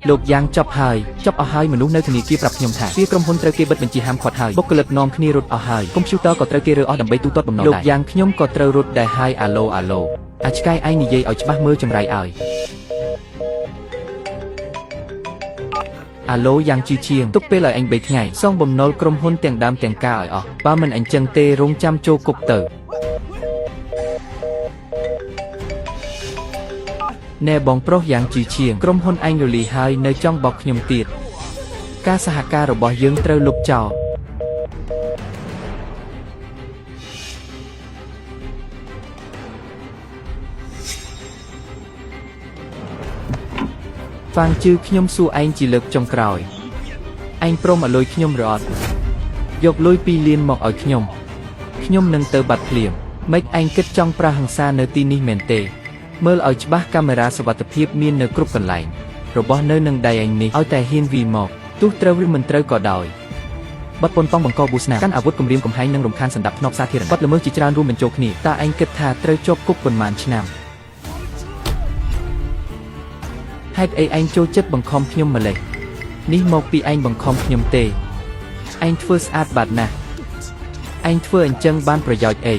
លោកយ៉ាងចប់ហើយមនុស្សនៅធនាគារប្រាប់ខ្ញុំថាវាក្រុមហ៊ុនត្រូវគេបិទបញ្ជីហាមឃាត់ហើយបុគ្គលិកនាំគ្នារត់អស់ហើយកុំព្យូទ័រក៏ត្រូវគេរើអស់ដើម្បីទូទាត់បំណុលលោកយ៉ាងខ្ញុំក៏ត្រូវរត់ដែរហើយអាឡូអាចឆ្កែឯងនិយាយឲ្យច្បាស់មើលចម្រៃឲ្យអាឡូយ៉ាងជីជាងទុកពេលឲ្យអញ3ថ្ងៃសងបំណុលក្រុមហ៊ុនទាំងដើមទាំងការឲ្យអស់បើមិនអញ្ចឹងទេរងចាំចូលគុកទៅណែបងប្រុសយ៉ាងជីជាងក្រុមហ៊ុនអញរលីហើយនៅចង់បោកខ្ញុំទៀតការសហការរបស់យើងត្រូវលុបចោលហ្វាងជឺខ្ញុំសួរឯងជាលើកចុងក្រោយឯងព្រមឲ្យលុយខ្ញុំឬអត់យកលុយ2លានមកឲ្យខ្ញុំនឹងទៅបាត់ភ្លាមម៉េចឯងគិតចង់ប្រាហង្សានៅទីនេះមែនទេមើលឲ្យច្បាស់កាមេរ៉ាសុវត្ថិភាពមាននៅគ្រប់កន្លែងរបស់នៅនឹងដៃឯងនេះឲ្យតែហ៊ានវីមកទោះត្រូវឬមិនត្រូវក៏ដោយបទប៉ុនប៉ងបង្កបួសនាកាន់អាវុធគំរាមកំហែងនិងរំខានសណ្ដាប់ធ្នាប់សាធារណៈបទល្មើសជាច្រើនរួមបញ្ចូលគ្នាតើឯងគិតថាត្រូវជាប់គុកប៉ុន្មានឆ្នាំហេតុអីឯងចូលចិត្តបង្ខំខ្ញុំម្លេះនេះមកពីឯងបង្ខំខ្ញុំទេឯងធ្វើស្អាតបាត់ណាស់ឯងធ្វើអញ្ចឹងបានប្រយោជន៍អី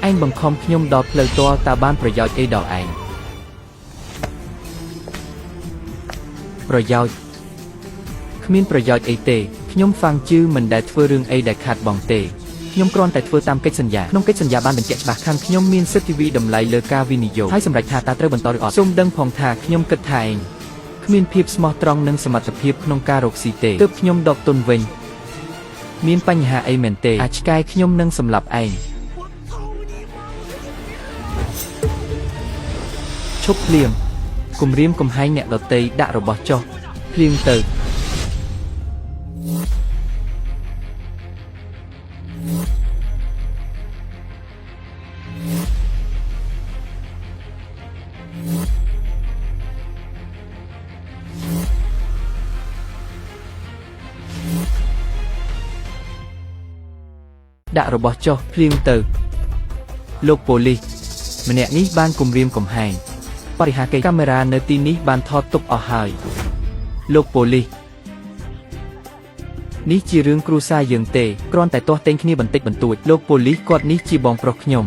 ឯងបង្ខំខ្ញុំដល់ផ្លូវតតើបានប្រយោជន៍អីដល់ឯងប្រយោជន៍គ្មានប្រយោជន៍អីទេខ្ញុំហ្វាងជឺមិនដែលធ្វើរឿងអីដែលខាតបង់ទេខ្ញុំគ្រាន់តែធ្វើតាមកិច្ចសន្យាក្នុងកិច្ចសន្យាបានបញ្ជាក់ច្បាស់ខាងខ្ញុំមានសិទ្ធិវិតម្លៃលើការវិនិយោគហើយសម្រេចថាតើត្រូវបន្តឬអត់សូមដឹងផងថាខ្ញុំគិតថាឯងគ្មានភាពស្មោះត្រង់និងសមត្ថភាពក្នុងការរកស៊ីទេទើបខ្ញុំដកទុនវិញមានបញ្ហាអីមែនទេអាចឆ្កែខ្ញុំនឹងសម្លាប់ឯងឈប់ភ្លាមគំរាមកំហែងអ្នកដតីដាក់របស់ចុះភ្លាមទៅដាក់របស់ចុះភ្លាមទៅលោកប៉ូលីសម្នាក់នេះបានគំរាមកំហែងបរិហាកេកាមេរ៉ានៅទីនេះបានថតទុកអស់ហើយលោកប៉ូលីសនេះជារឿងគ្រួសារយើងទេគ្រាន់តែទាស់ទែងគ្នាបន្តិចបន្តួចលោកប៉ូលីសគាត់នេះជាបងប្រុសខ្ញុំ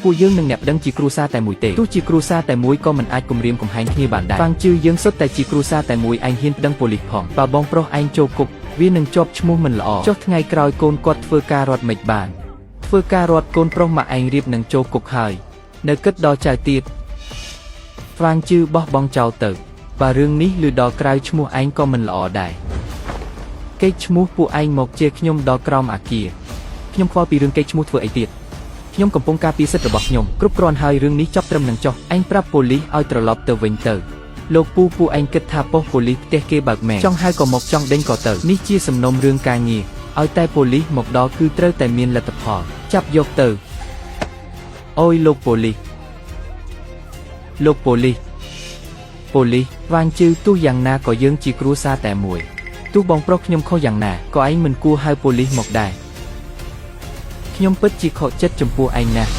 ពួកយើងនឹងអ្នកដឹងជាគ្រួសារតែមួយទេទោះជាគ្រួសារតែមួយក៏មិនអាចគំរាមកំហែងគ្នាបានដែរហ្វាងជឺយើងសុទ្ធតែជាគ្រួសារតែមួយឯងហ៊ានប្តឹងប៉ូលីសផងបើបងប្រុសឯងចូលគុកវានឹងជាប់ឈ្មោះមិនល្អចុះថ្ងៃក្រោយកូនគាត់ធ្វើការរត់មិនបានធ្វើការរត់កូនប្រុសមកឯងរៀបនឹងចូលគុកហើយនៅគិតដល់ចៅទៀតហ្វាងជឺបោះបង់ចោលទៅបើរឿងនេះឮដល់ក្រៅឈ្មោះឯងក៏មិនល្អដែរកេកឈ្មោះពួកឯងមកជាខ្ញុំដល់ក្រោមអាគារខ្ញុំខ្វល់ពីរឿងកេកឈ្មោះធ្វើអីទៀតខ្ញុំកំពុងការពារសិទ្ធិរបស់ខ្ញុំគ្រប់គ្រាន់ហើយរឿងនេះចប់ត្រឹមនឹងចុះឯងប្រាប់ប៉ូលីសឲ្យត្រឡប់ទៅវិញទៅលោកពូពួកឯងគិតថាប៉ុស្តិ៍ប៉ូលីសផ្ទះគេបើកមែនចង់ហៅក៏មកចង់ដេញក៏ទៅនេះជាសំណុំរឿងការងារឲ្យតែប៉ូលីសមកដល់គឺត្រូវតែមានលទ្ធផលចាប់យកទៅអូយលោកប៉ូលីសវ៉ាងជឺទោះយ៉ាងណាក៏យើងជាគ្រួសារតែមួយទោះបងប្រុសខ្ញុំខុសយ៉ាងណាក៏ឯងមិនគួរហៅប៉ូលីសមកដែរខ្ញុំពិតជាខកចិត្តចំពោះឯងណាស់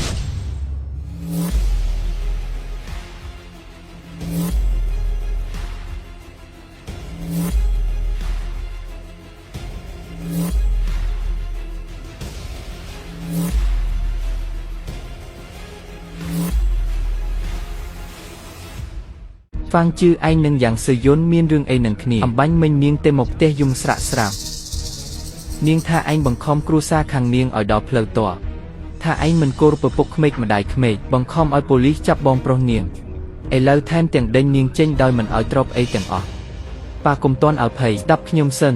ហ្វាងជឺឯងនឹងយ៉ាងសឺយុនមានរឿងអីនឹងគ្នាអំបញ្ញមិញនាងទេមកផ្ទះយំស្រាក់ស្រាវនាងថាឯងបង្ខំគ្រួសារខាងនាងឲ្យដល់ផ្លូវតរថាឯងមិនគោរពឪពុកម្មេកម្ដាយក្មេកបង្ខំឲ្យប៉ូលីសចាប់បងប្រុសនាងឥឡូវថែមទាំងដេញនាងចេញដោយមិនឲ្យទ្រព្យអីទាំងអស់ប៉ាកុំតន់ឲ្យភ័យស្ដាប់ខ្ញុំសិន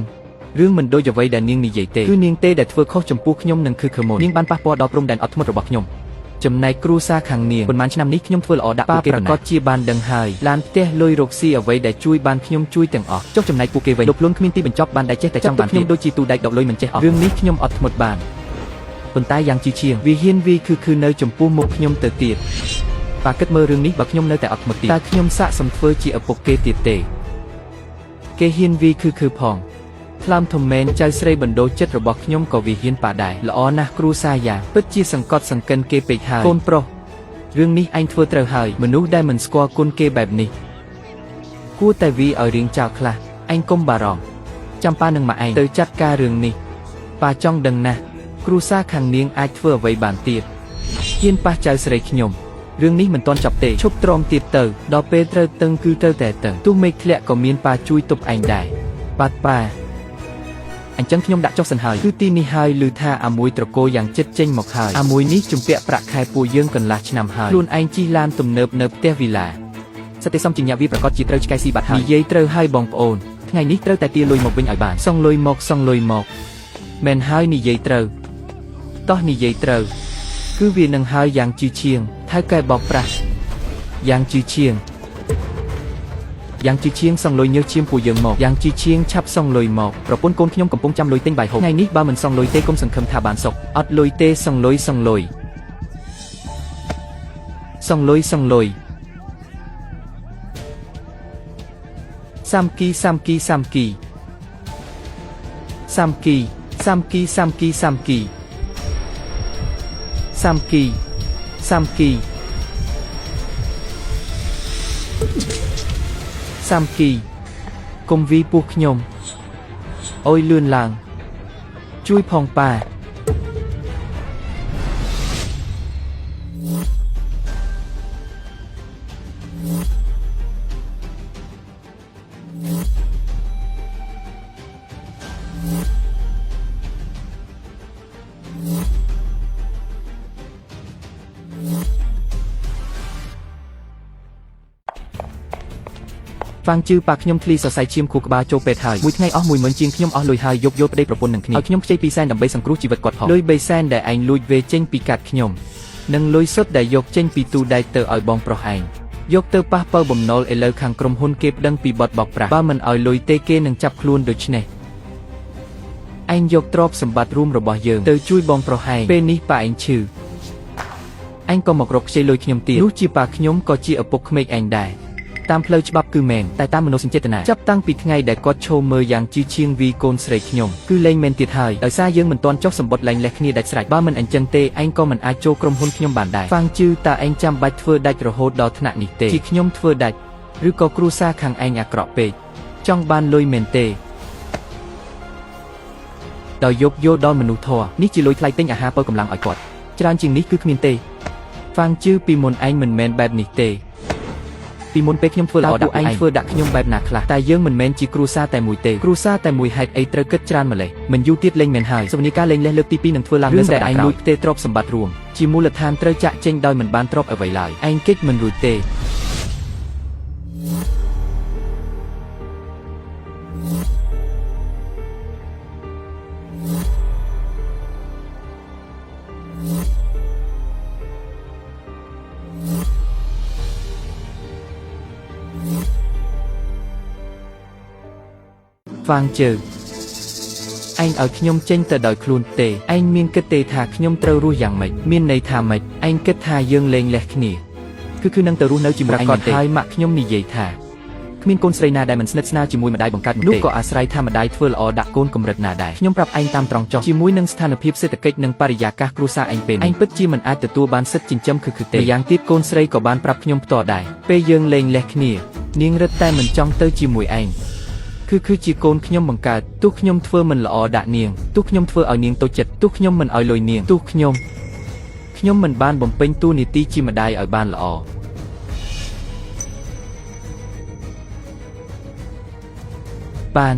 រឿងមិនដូចអ្វីដែលនាងនិយាយទេគឺនាងទេដែលធ្វើខុសចំពោះខ្ញុំនិងគឺខមូននាងបានប៉ះពាល់ដល់ព្រំដែនអត់ធ្មត់របស់ខ្ញុំចំណែកគ្រួសារខាងនាងប៉ុន្មានឆ្នាំនេះខ្ញុំធ្វើល្អដាក់ពួកគេប្រកាសជាបានដឹងហើយឡានផ្ទះលុយរកស៊ីអ្វីដែលជួយបានខ្ញុំជួយទាំងអស់ចុះចំណែកពួកគេវិញលោកលួនគ្មានទីបញ្ចប់បានតែចេះតែចង់បានខ្ញុំដូចជាទូដែកដកលុយមិនចេះអស់រឿងនេះខ្ញុំអត់ធ្មត់បានប៉ុន្តែយ៉ាងជីជាងវាហ៊ានវាគឺនៅចំពោះមុខខ្ញុំទៅទៀតប៉ាគិតមើលរឿងនេះបើខ្ញុំនៅតែអត់ធ្មត់ទៀតតើខ្ញុំសាកសំធ្វើជាឪពុកគេទៀតទេគេហ៊ានវាគឺផងថ្លើមធំមែនចៅស្រីបណ្ដូលចិត្តរបស់ខ្ញុំក៏វាហ៊ានប៉ាដែរល្អណាស់គ្រូសាយ៉ាពិតជាសង្កត់សង្កិនគេពេកហើយកូនប្រុសរឿងនេះឯងធ្វើត្រូវហើយមនុស្សដែលមិនស្គាល់គុណគេបែបនេះ គួរតែវាឲ្យរៀងចោលខ្លះឯងកុំបារម្ភចាំប៉ានឹងមកឯងទៅចាត់ការរឿងនេះប៉ាចង់ដឹងណាស់គ្រួសារខាងនាងអាចធ្វើអ្វីបានទៀតហ៊ានប៉ះចៅស្រីខ្ញុំរឿងនេះមិនទាន់ចប់ទេឈប់ទ្រាំទៀតទៅដល់ពេលត្រូវតឹងគឺត្រូវតែតឹងទោះមេឃធ្លាក់ក៏មានប៉ាជួយទប់ឯងដែរប៉ាអញ្ចឹងខ្ញុំដាក់ចុះសិនហើយគឺទីនេះហើយឮថាអាមួយត្រកូលយ៉ាងចិត្តចេញមកហើយអាមួយនេះជំពាក់ប្រាក់ខែពួកយើងកន្លះឆ្នាំហើយខ្លួនឯងជិះឡានទំនើបនៅផ្ទះវីឡាសតិសំជាញ៉ាវាប្រកាសជាត្រូវឆ្កែស៊ីបាត់ហើយនិយាយត្រូវហើយបងប្អូនថ្ងៃនេះត្រូវតែទាលុយមកវិញឲ្យបានសងលុយមកមែនហើយនិយាយត្រូវតោះនិយាយត្រូវគឺវានឹងហើយយ៉ាងជឿឈៀងថៅកែបបប្រាស់យ៉ាងជឿឈៀងសងលុយញើសឈាមពួកយើងមកយ៉ាងជឿឈៀងឆាប់សងលុយមកប្រពន្ធកូនខ្ញុំកំពុងចាំលុយទិញបាយហូបថ្ងៃនេះបើមិនសងលុយទេកុំសង្ឃឹមថាបានសុខអត់លុយទេសងលុយសាមគីសាមគីកុំវីពោះខ្ញុំអុយលឿនឡើងជួយផងប៉ាហ្វាំងជឺប៉ាខ្ញុំធ្លីសរសៃឈាមខួរក្បាលចូលពេទ្យហើយមួយថ្ងៃអស់10000ជាងខ្ញុំអស់លុយហើយយកប្តីប្រពន្ធនឹងគ្នាឲ្យខ្ញុំខ្ចី2សែនដើម្បីសង្គ្រោះជីវិតគាត់ផងលុយ3សែនដែលឯងលួចវេចេញពីកាត់ខ្ញុំនិងលុយសុទ្ធដែលយកចេញពីទូដៃទៅឲ្យបងប្រុសឯងយកទៅប៉ះបើបំណុលឥឡូវខាងក្រុមហ៊ុនគេប្តឹងពីបទបោកប្រាស់បើមិនឲ្យលុយទេគេនឹងចាប់ខ្លួនដូច្នេះឯងយកទ្រព្យសម្បត្តិរួមរបស់យើងទៅជួយបងប្រុសឯងពេលនេះប៉ាឯងឈឺឯងក៏មករកខ្ចីលុយខ្ញុំទៀតនោះជាប៉ាខ្ញុំក៏ជាឪពុកក្មេកឯងដែរតាមផ្លូវច្បាប់គឺមែនតែតាមមនោសញ្ចេតនាចាប់តាំងពីថ្ងៃដែលគាត់ឈោមមើលយ៉ាងជឿឈៀងវីកូនស្រីខ្ញុំគឺលែងមែនទៀតហើយដោយសារយើងមិនទាន់ចុះសម្បត្តិលែងលះគ្នាដាច់ស្រេចបើមិនអញ្ចឹងទេឯងក៏មិនអាចចូលក្រុមហ៊ុនខ្ញុំបានដែរហ្វាំងជឺតើឯងចាំបាច់ធ្វើដាច់រហូតដល់ថ្នាក់នេះទេជាខ្ញុំធ្វើដាច់ឬក៏គ្រួសារខាងឯងអាក្រក់ពេកចង់បានលុយមែនទេដោយយកដល់មនុស្សធម៌នេះជាលុយថ្លៃទិញអាហារបើកម្លាំងឲ្យគាត់ច្រើនជាងនេះគឺគ្មានទេហ្វាំងជឺពីមុនឯងមិនមែនបែបនេះទេពីមុនពេលខ្ញុំធ្វើល្អដាក់ឯងធ្វើដាក់ខ្ញុំបែបណាខ្លះតែយើងមិនមែនជាគ្រួសារតែមួយទេគ្រួសារតែមួយហេតុអីត្រូវគិតច្រើនម្លេះមិនយូរទៀតលេងមែនហើយសវនីការលេងលេះលើកទី2នឹងធ្វើឡើងលើតែឯងលួចផ្ទេរទ្រព្យសម្បត្តិរួមជាមូលដ្ឋានត្រូវចាក់ចេញដោយមិនបានទ្រព្យអ្វីឡើយឯងគេចមិនរួចទេហ្វាងជើឯងឲ្យខ្ញុំចេញទៅដោយខ្លួនទេឯងមានគិតទេថាខ្ញុំត្រូវរស់យ៉ាងម៉េចមានន័យថាម៉េចឯងគិតថាយើងលែងលះគ្នាគឺនឹងទៅរស់នៅជាមួយឯងទេហើយម៉ាក់ខ្ញុំនិយាយថាគ្មានកូនស្រីណាដែលមិនស្និទ្ធស្នាលជាមួយម្ដាយបង្កើតនោះក៏អាស្រ័យថាម្ដាយធ្វើល្អដាក់កូនកម្រិតណាដែរខ្ញុំប្រាប់ឯងតាមត្រង់ចុះជាមួយនឹងស្ថានភាពសេដ្ឋកិច្ចនិងបរិយាកាសគ្រួសារឯងពេលឯងពិតជាមិនអាចទទួលបានសិទ្ធិចិញ្ចឹមគឺទេយ៉ាងទៀតកូនស្រីក៏បានប្រាប់ខ្ញុំផ្ទាល់ដែរពេលយើងលែងលះគ្នានាងរឹតតែមិនចង់ទៅជាមួយឯងគឺជាកូនខ្ញុំបង្កើតទោះខ្ញុំធ្វើមិនល្អដាក់នាងទោះខ្ញុំធ្វើឲ្យនាងតូចចិត្តទោះខ្ញុំមិនឲ្យលុយនាងទោះខ្ញុំមិនបានបំពេញតួនាទីជាម្ដាយឲ្យបានល្អបាន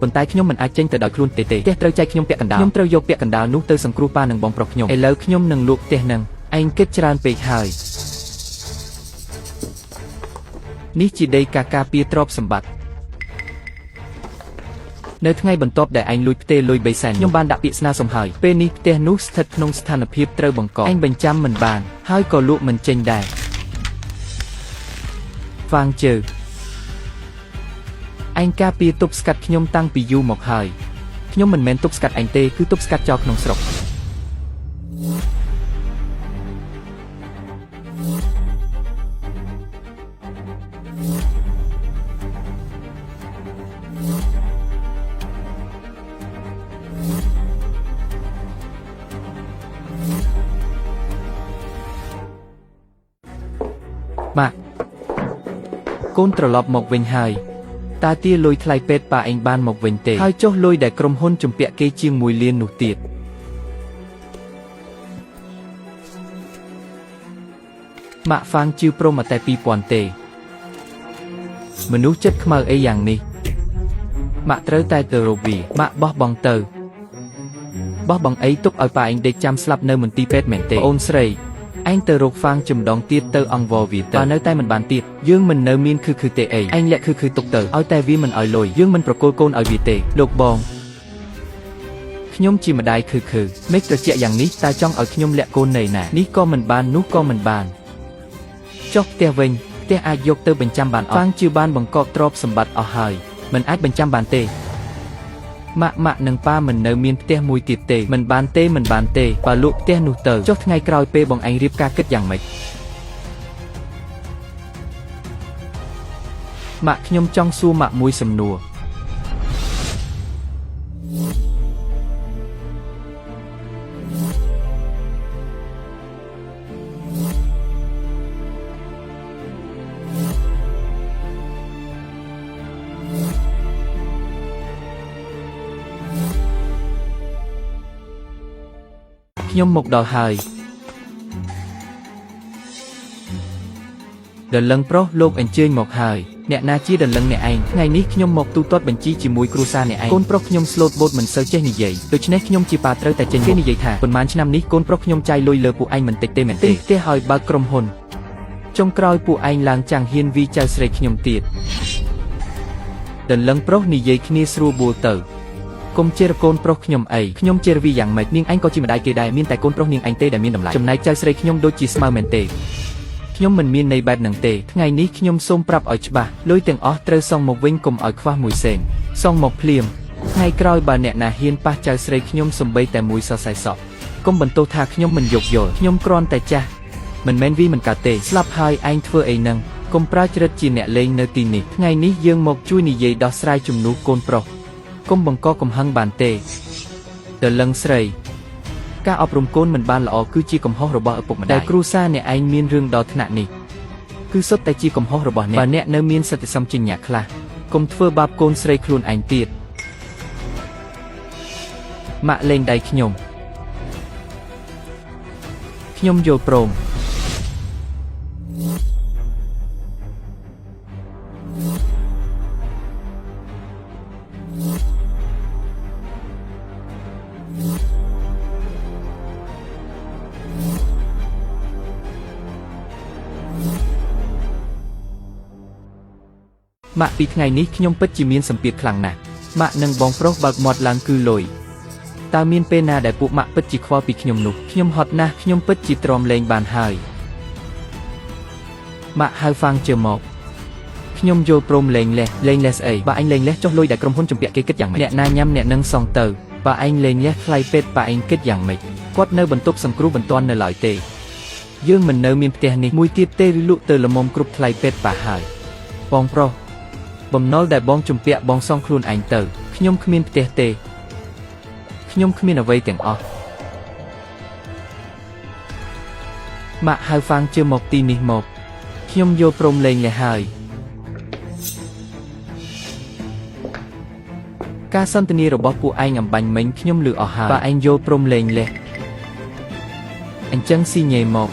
ប៉ុន្តែខ្ញុំមិនអាចចេញទៅដោយខ្លួនទេផ្ទះត្រូវចែកខ្ញុំពាក់កណ្ដាលខ្ញុំត្រូវយកពាក់កណ្ដាលនោះទៅសង្គ្រោះប៉ានិងបងប្រុសខ្ញុំឥឡូវខ្ញុំនឹងលក់ផ្ទះនឹងឯងគិតច្រើនពេកហើយនេះជាដីកាការពារទ្រព្យសម្បត្តិនៅថ្ងៃបន្ទាប់ដែលឯងលួចផ្ទេរលុយ3សែនខ្ញុំបានដាក់ពាក្យស្នើសុំហើយពេលនេះផ្ទះនោះស្ថិតក្នុងស្ថានភាពត្រូវបង្កឯងបញ្ចាំមិនបានហើយក៏លក់មិនចេញដែរហ្វាងជើឯងការពារទប់ស្កាត់ខ្ញុំតាំងពីយូរមកហើយខ្ញុំមិនមែនទប់ស្កាត់ឯងទេគឺទប់ស្កាត់ចោលក្នុងស្រុកម៉ាក់ កូនត្រឡប់មកវិញហើយតើទាលុយថ្លៃពេទ្យប៉ាឯងបានមកវិញទេហើយចុះលុយដែលក្រុមហ៊ុនជំពាក់គេជាង1 លាននោះទៀតម៉ាក់ហ្វាងជឿព្រមតែ2000ទេមនុស្សចិត្តខ្មៅអីយ៉ាងនេះម៉ាក់ត្រូវតែទៅរកវាម៉ាក់បោះបង់ទៅបោះបង់អីទុកឲ្យប៉ាឯងដេកចាំស្លាប់នៅមន្ទីរពេទ្យមែនទេអូនស្រីឯងទៅរកហ្វាងជំដងទៀតទៅអង្វរវាទៅបើនៅតែមិនបានទៀតយើងមិននៅមានគឺទេអីឯងលាក់គឺទុកទៅឲ្យតែវាមិនឲ្យលុយយើងមិនប្រគល់កូនឲ្យវាទេលោកបងខ្ញុំជាម្ដាយគឺមេឃត្រជាក់យ៉ាងនេះតើចង់ឲ្យខ្ញុំលាក់កូននៅណានេះក៏មិនបាននោះក៏មិនបានចុះផ្ទះវិញផ្ទះអាចយកទៅបញ្ចាំបានអត់ហ្វាងជឿបានបង្កប់ទ្រព្យសម្បត្តិអស់ហើយមិនអាចបញ្ចាំបានទេម៉ាក់និងប៉ាមិននៅមានផ្ទះមួយទៀតទេមិនបានទេបើលក់ផ្ទះនោះទៅចុះថ្ងៃក្រោយពេលបងឯងរៀបការគិតយ៉ាងម៉េចម៉ាក់ខ្ញុំចង់សួរម៉ាក់មួយសំណួរខ្ញុំមកដល់ហើយដលឹងប្រុសលោកអញ្ជើញមកហើយអ្នកណាជាដលឹងអ្នកឯងថ្ងៃនេះខ្ញុំមកទូទាត់បញ្ជីជាមួយគ្រួសារអ្នកឯងកូនប្រុសខ្ញុំស្លូតបូតមិនសូវចេះនិយាយដូច្នេះខ្ញុំជាប៉ាត្រូវតែចេញគេនិយាយថាប៉ុន្មានឆ្នាំនេះកូនប្រុសខ្ញុំចាយលុយលើពួកឯងមិនតិចទេមែនទេផ្ទះឲ្យបើកក្រុមហ៊ុនចុងក្រោយពួកឯងឡើងចាំងហ៊ានវីចៅស្រីខ្ញុំទៀតដលឹងប្រុសនិយាយគ្នាស្រួលបួលទៅកុំជេរកូនប្រុសខ្ញុំអីខ្ញុំជេរវីយ៉ាងម៉េចនាងឯងក៏ជាម្ដាយគេដែរមានតែកូនប្រុសនាងឯងទេដែលមានតម្លៃចំណែកចៅស្រីខ្ញុំដូចជាស្មៅមែនទេខ្ញុំមិនមានន័យបែបហ្នឹងទេថ្ងៃនេះខ្ញុំសូមប្រាប់ឲ្យច្បាស់លុយទាំងអស់ត្រូវសងមកវិញកុំឲ្យខ្វះមួយសេនសងមកភ្លាមថ្ងៃក្រោយបើអ្នកណាហ៊ានប៉ះចៅស្រីខ្ញុំសំបីតែមួយសរសៃសក់កុំបន្ទោសថាខ្ញុំមិនយកយល់ខ្ញុំគ្រាន់តែចាស់មិនមែនវីមិនកើតទេស្លាប់ហើយឯងធ្វើអីហ្នឹងកុំប្រើជ្រិតជាអ្នកលេងនៅទីនេះថ្ងៃនេះយើងមកជួយនិយាយដោះស្រាយជំនួសកូនប្រុសកុំបង្កកំហឹងបានទេដលឹងស្រីការអប់រំកូនមិនបានល្អគឺជាកំហុសរបស់ឪពុកម្ដាយតែគ្រួសារអ្នកឯងមានរឿងដល់ថ្នាក់នេះគឺសុទ្ធតែជាកំហុសរបស់អ្នកបើអ្នកនៅមានសតិសម្បជញ្ញៈខ្លះកុំធ្វើបាបកូនស្រីខ្លួនឯងទៀតម៉ាក់លេងដៃខ្ញុំយល់ព្រមម៉ាក់ពីថ្ងៃនេះខ្ញុំពិតជាមានសម្ពាធខ្លាំងណាស់ម៉ាក់និងបងប្រុសបើកមាត់ឡើងគឺលុយតើមានពេលណាដែលពួកម៉ាក់ពិតជាខ្វល់ពីខ្ញុំនោះខ្ញុំហត់ណាស់ខ្ញុំពិតជាទ្រាំលេងបានហើយម៉ាក់ហៅហ្វាងជើមកខ្ញុំយល់ព្រមលេងលេះស្អីបើអញលេងលេះចុះលុយដែលក្រុមហ៊ុនជំពាក់គេគិតយ៉ាងម៉េចអ្នកណាញ៉ាំអ្នកនឹងសងទៅបើអញលេងលេះថ្លៃពេទ្យបើអញគិតយ៉ាងម៉េចគាត់នៅបន្ទប់សង្គ្រោះបន្ទាន់នៅឡើយទេយើងមិននៅមានផ្ទះនេះមួយទៀតទេឬលក់ទៅល្មមគ្រប់ថ្លៃពេទ្យប៉ះហើយបងប្រុសបំណុលដែលបងជំពាក់បងសងខ្លួនឯងទៅខ្ញុំគ្មានផ្ទះទេខ្ញុំគ្មានអ្វីទាំងអស់ម៉ាក់ហៅហ្វាងជើមកទីនេះមកខ្ញុំយល់ព្រមលេងលេះហើយការសន្ទនារបស់ពួកឯងអំបញ្ញមិញខ្ញុំឮអស់ហើយបើឯងយល់ព្រមលេងលេះអញ្ចឹងស៊ីញ៉េមក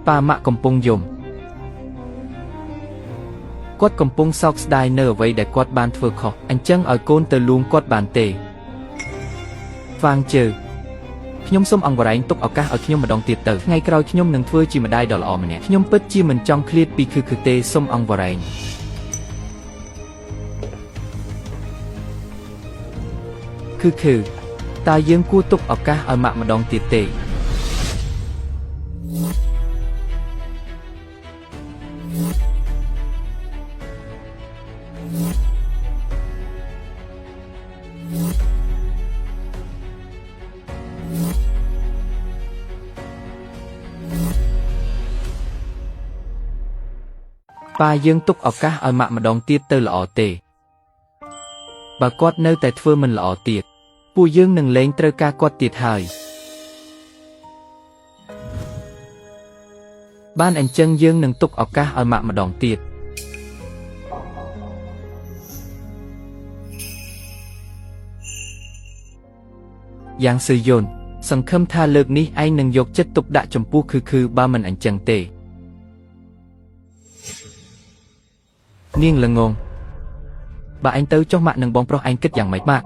ប៉ាម៉ាក់កំពុងយំគាត់កំពុងសោកស្ដាយនៅអ្វីដែលគាត់បានធ្វើខុសអញ្ចឹងឲ្យកូនទៅលួងគាត់បានទេហ្វាងជើខ្ញុំសូមអង្វរែងទុកឱកាសឲ្យខ្ញុំម្ដងទៀតទៅថ្ងៃក្រោយខ្ញុំនឹងធ្វើជាម្ដាយដ៏ល្អម្នាក់ខ្ញុំពិតជាមិនចង់ឃ្លាតពីគឺទេសូមអង្វរែងគឺតើយើងគួរទុកឱកាសឲ្យម៉ាក់ម្ដងទៀតទេប៉ាយើងទុកឱកាសឲ្យម៉ាក់ម្ដងទៀតទៅល្អទេបើគាត់នៅតែធ្វើមិនល្អទៀតពួកយើងនឹងលែងត្រូវការគាត់ទៀតហើយ បានអញ្ចឹងយើងនឹងទុកឱកាសឲ្យម៉ាក់ម្ដងទៀតយ៉ាងស៊ឺយុនសង្ឃឹមថាលើកនេះឯងនឹងយកចិត្តទុកដាក់ចំពោះគឺបើមិនអញ្ចឹងទេនាងល្ងងបើឯងទៅចុះម៉ាក់នឹងបងប្រុសឯងគិតយ៉ាងម៉េចម៉ាក់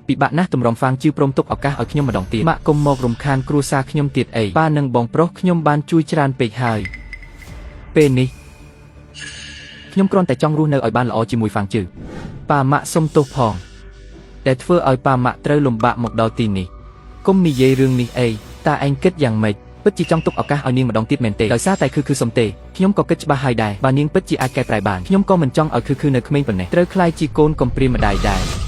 ពិបាកណាស់ទម្រាំហ្វាងជឺព្រមទុកឱកាសឲ្យខ្ញុំម្ដងទៀតម៉ាក់កុំមករំខានគ្រួសារខ្ញុំទៀតអីប៉ានិងបងប្រុសខ្ញុំបានជួយច្រើនពេកហើយពេលនេះខ្ញុំគ្រាន់តែចង់រស់នៅឲ្យបានល្អជាមួយហ្វាងជឺប៉ាម៉ាក់សុំទោសផងដែលធ្វើឲ្យប៉ាម៉ាក់ត្រូវលំបាកមកដល់ទីនេះកុំនិយាយរឿងនេះអីតើឯងគិតយ៉ាងម៉េចពិតជាចង់ទុកឱកាសឲ្យនាងម្ដងទៀតមែនទេដោយសារតែគឺសុំទេខ្ញុំក៏គិតច្បាស់ហើយដែរបើនាងពិតជាអាចកែប្រែបានខ្ញុំក៏មិនចង់ឲ្យគឺនៅក្មេងប៉ុណ្ណេះត្រូវខ្លាយជាកូនកំព្រាម្ដាយដែរ